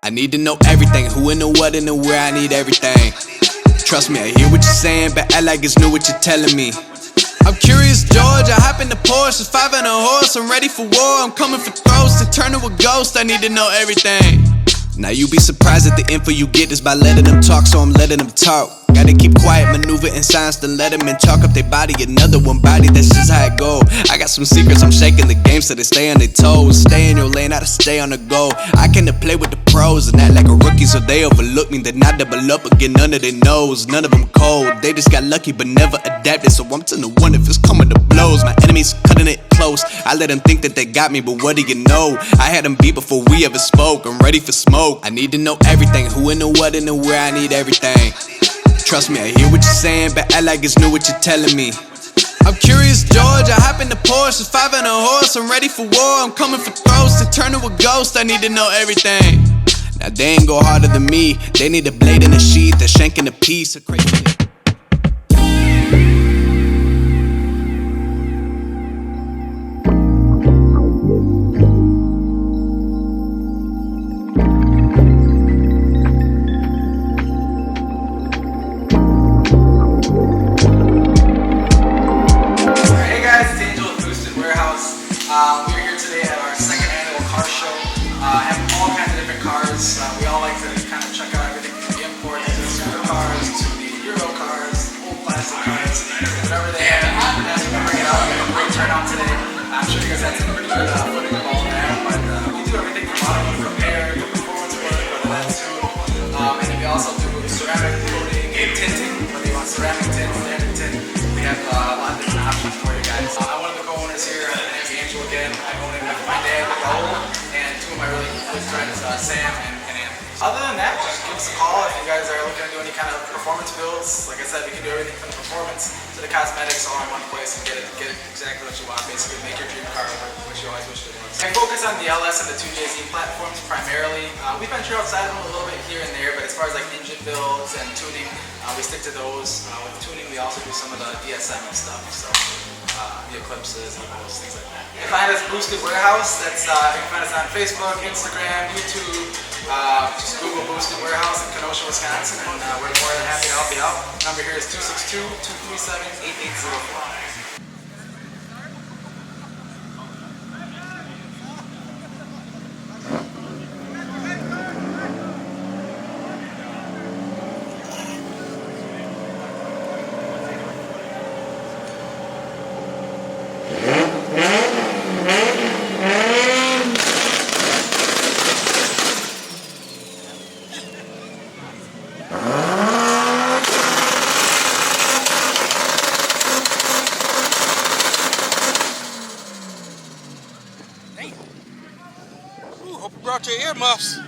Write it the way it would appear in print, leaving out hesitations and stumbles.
I need to know everything, who and the what and the where, I need everything. Trust me, I hear what you're saying, but act like it's new what you're telling me. I'm curious, George, I hop in the Porsche, 5 and a horse, I'm ready for war, I'm coming for throats, to turn to a ghost, I need to know everything. Now you be surprised at the info you get is by letting them talk, so I'm letting them talk. Gotta keep quiet, maneuver in silence, then let them in, chalk up their body, another one body, that's just how it go. I got some secrets, I'm shaking the game so they stay on their toes. Stay in your lane, I to stay on the go. I can play with the pros and act like a rookie, so they overlook me, then I double up again under their nose. None of them cold, they just got lucky but never adapted, so I'm 10 to 1 if it's coming to blows. My enemies cutting it close, I let them think that they got me, but what do you know? I had them beat before we ever spoke, I'm ready for smoke. I need to know everything, who and the what and the where, I need everything. Trust me, I hear what you're saying, but act like it's new what you're telling me. I'm curious, George, I hop in the Porsche, 5 and a horse, I'm ready for war, I'm coming for throats, to turn to a ghost, I need to know everything. Now they ain't go harder than me, they need a blade in a sheath, a shank in a piece, a crazy. We're here today at our second annual car show. I have all kinds of different cars. We all like to kind of check out everything from the imports to the supercars to the Euro cars, old classic cars, whatever they have. That's what we bring it out. We have a great turnout today. I'm sure you guys had some pretty good footage of all that, but we do everything from auto repair to performance work, whether that's too. And then we also do ceramic coating and tinting, whether you want ceramic tint, standard tint. We have a lot of different options for you guys. I'm one of the co-owners here. Again, I own it with my dad, Raul, and two of my really close friends, Sam and Anthony. Other than that, just give us a call if you guys are looking to do any kind of performance builds. Like I said, we can do everything from the performance to the cosmetics all in one place and get it exactly what you want. Basically, make your dream car what you always wished it was. I focus on the LS and the 2JZ platforms primarily. We venture outside of them a little bit here and there, but as far as like engine builds and tuning, we stick to those. With tuning, we also do some of the DSM and stuff. So. The eclipses, those things like that. You can find us Boosted Warehouse. That's you can find us on Facebook, Instagram, YouTube. Just Google Boosted Warehouse in Kenosha, Wisconsin, and we're more than happy to help you out. Number here is 262-237-8804. Ooh, hope you brought your earmuffs.